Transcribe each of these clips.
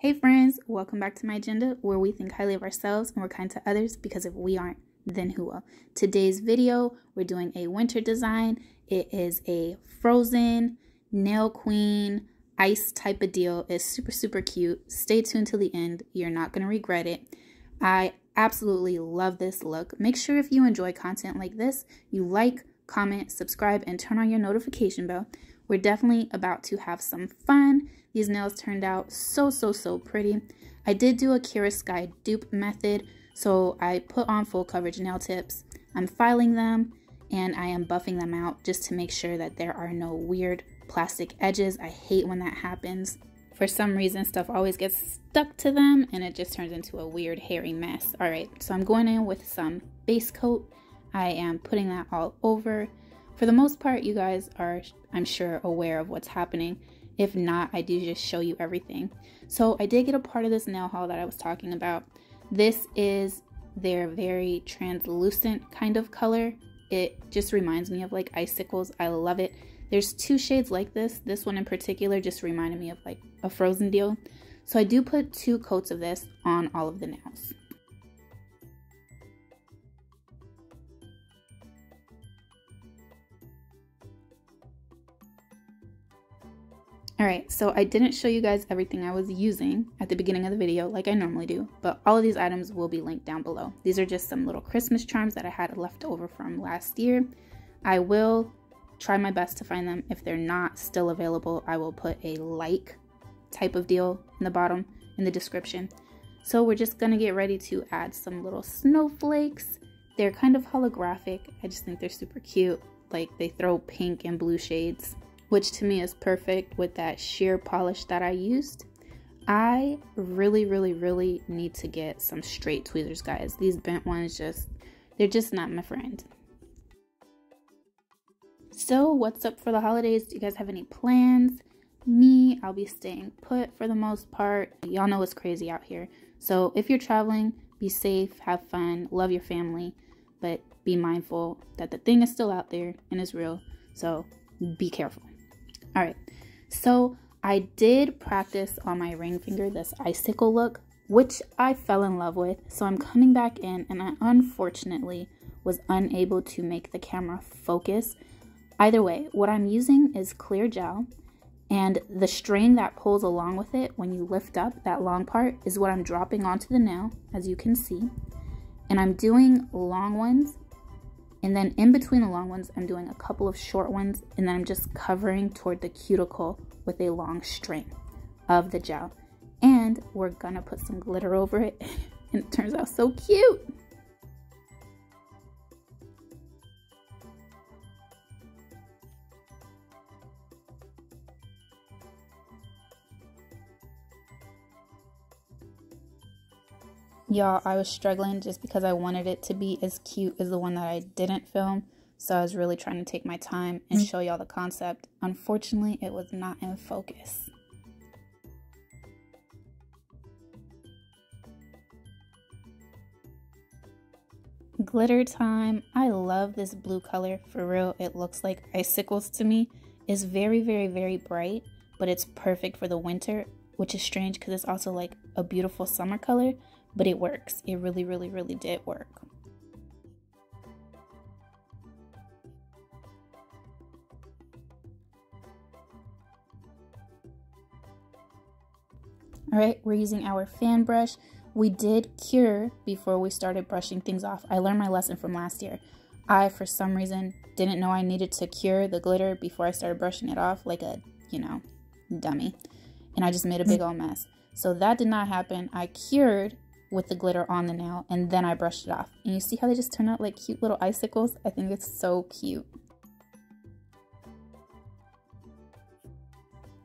Hey friends, welcome back to my agenda where we think highly of ourselves and we're kind to others because if we aren't, then who will? Today's video, we're doing a winter design. It is a frozen nail queen ice type of deal. It's super cute. Stay tuned till the end. You're not going to regret it. I absolutely love this look. Make sure if you enjoy content like this, you like, comment, subscribe, and turn on your notification bell. We're definitely about to have some fun. These nails turned out so pretty. I did do a Kira Sky dupe method, so I put on full coverage nail tips. I'm filing them and I am buffing them out just to make sure that there are no weird plastic edges. I hate when that happens. For some reason, stuff always gets stuck to them and it just turns into a weird hairy mess. All right, so I'm going in with some base coat. I am putting that all over. For the most part, you guys are, I'm sure, aware of what's happening. If not, I do just show you everything. So I did get a part of this nail haul that I was talking about. This is their very translucent kind of color. It just reminds me of like icicles. I love it. There's two shades like this. This one in particular just reminded me of like a frozen deal. So I do put 2 coats of this on all of the nails. Alright, so I didn't show you guys everything I was using at the beginning of the video like I normally do, but all of these items will be linked down below. These are just some little Christmas charms that I had left over from last year. I will try my best to find them. If they're not still available, I will put a like type of deal in the bottom in the description. So we're just going to get ready to add some little snowflakes. They're kind of holographic. I just think they're super cute. Like they throw pink and blue shades, which to me is perfect with that sheer polish that I used. I really need to get some straight tweezers, guys. These bent ones they're just not my friend. So what's up for the holidays? Do you guys have any plans? Me, I'll be staying put for the most part. Y'all know it's crazy out here. So if you're traveling, be safe, have fun, love your family, but be mindful that the thing is still out there and is real. So be careful. All right, so I did practice on my ring finger this icicle look, which I fell in love with. So I'm coming back in and I unfortunately was unable to make the camera focus. Either way, what I'm using is clear gel, and the string that pulls along with it when you lift up that long part is what I'm dropping onto the nail, as you can see. And I'm doing long ones. And then in between the long ones, I'm doing a couple of short ones, and then I'm just covering toward the cuticle with a long string of the gel. And we're gonna put some glitter over it, and it turns out so cute. Y'all, I was struggling just because I wanted it to be as cute as the one that I didn't film. So I was really trying to take my time and show y'all the concept. Unfortunately, it was not in focus. Glitter time. I love this blue color. For real, it looks like icicles to me. It's very bright, but it's perfect for the winter, which is strange because it's also like a beautiful summer color. But it works. It really did work. All right, we're using our fan brush. We did cure before we started brushing things off. I learned my lesson from last year. I, for some reason, didn't know I needed to cure the glitter before I started brushing it off like a, dummy. And I just made a big old mess. So that did not happen. I cured with the glitter on the nail and then I brushed it off. And you see how they just turn out like cute little icicles? I think it's so cute.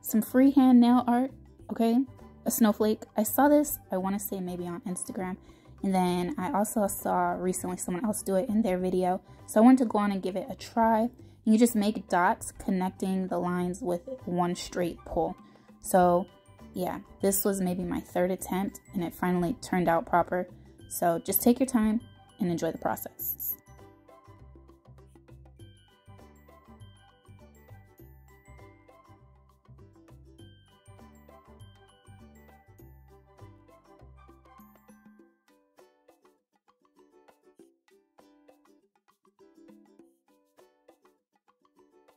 Some freehand nail art, okay? A snowflake. I saw this, I want to say maybe on Instagram. And then I also saw recently someone else do it in their video. So I wanted to go on and give it a try. You just make dots connecting the lines with one straight pull. So yeah, this was maybe my 3rd attempt and it finally turned out proper. So just take your time and enjoy the process.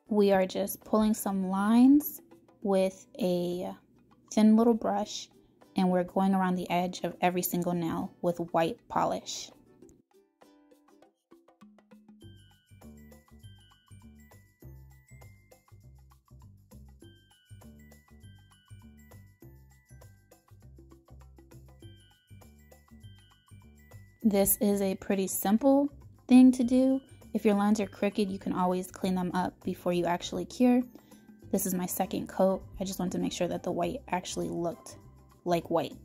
we are just pulling some lines with a thin little brush, and we're going around the edge of every single nail with white polish. This is a pretty simple thing to do. If your lines are crooked, you can always clean them up before you actually cure. This is my second coat. I just wanted to make sure that the white actually looked like white.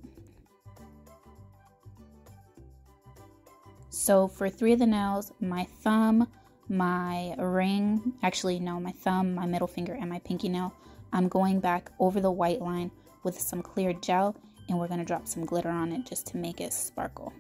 So for 3 of the nails, my thumb, my ring, actually no, my thumb, my middle finger, and my pinky nail, I'm going back over the white line with some clear gel, and we're gonna drop some glitter on it just to make it sparkle.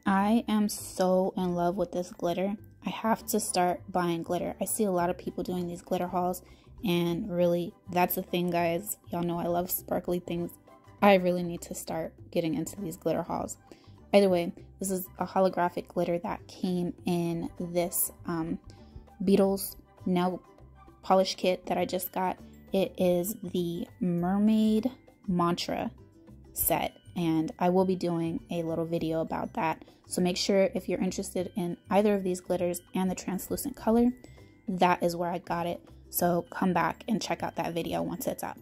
I am so in love with this glitter. I have to start buying glitter. I see a lot of people doing these glitter hauls, and really, that's the thing, guys. Y'all know I love sparkly things. I really need to start getting into these glitter hauls. Either way, this is a holographic glitter that came in this Beetles nail polish kit that I just got. It is the Mermaid Mantra set, and I will be doing a little video about that. So make sure if you're interested in either of these glitters and the translucent color, that is where I got it. So come back and check out that video once it's up.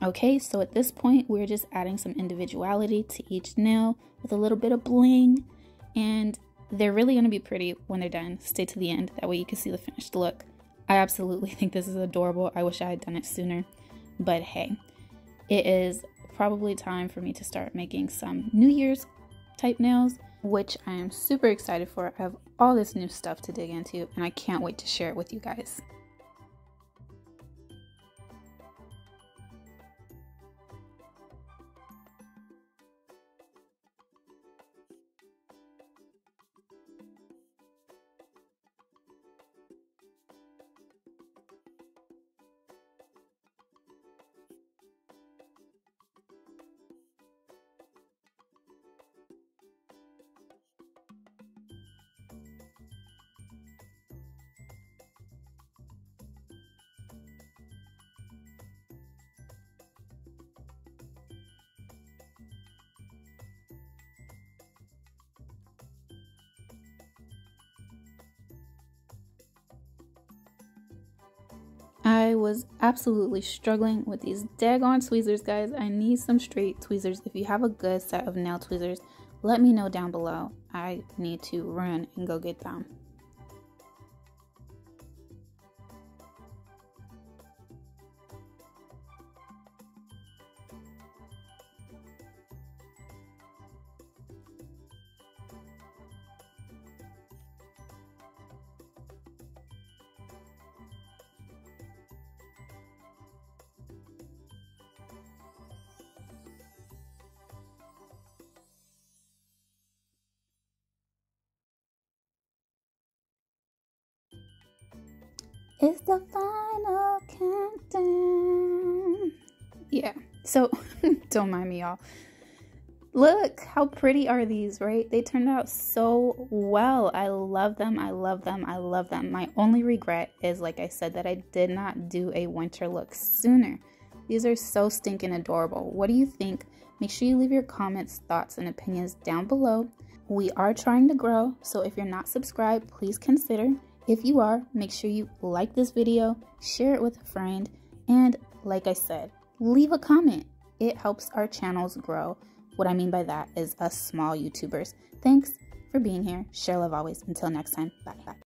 Okay, so at this point, we're just adding some individuality to each nail with a little bit of bling, and they're really going to be pretty when they're done. Stay to the end, that way you can see the finished look. I absolutely think this is adorable. I wish I had done it sooner, but hey, it is probably time for me to start making some New Year's type nails, which I am super excited for. I have all this new stuff to dig into, and I can't wait to share it with you guys. I was absolutely struggling with these daggone tweezers, guys. I need some straight tweezers. If you have a good set of nail tweezers, let me know down below. I need to run and go get them. It's the final countdown. Yeah, so don't mind me, y'all. Look, how pretty are these, right? They turned out so well. I love them. I love them. I love them. My only regret is, like I said, that I did not do a winter look sooner. These are so stinking adorable. What do you think? Make sure you leave your comments, thoughts, and opinions down below. We are trying to grow, so if you're not subscribed, please consider. If you are, make sure you like this video, share it with a friend, and like I said, leave a comment. It helps our channels grow. What I mean by that is us small YouTubers. Thanks for being here. Share love always. Until next time, bye.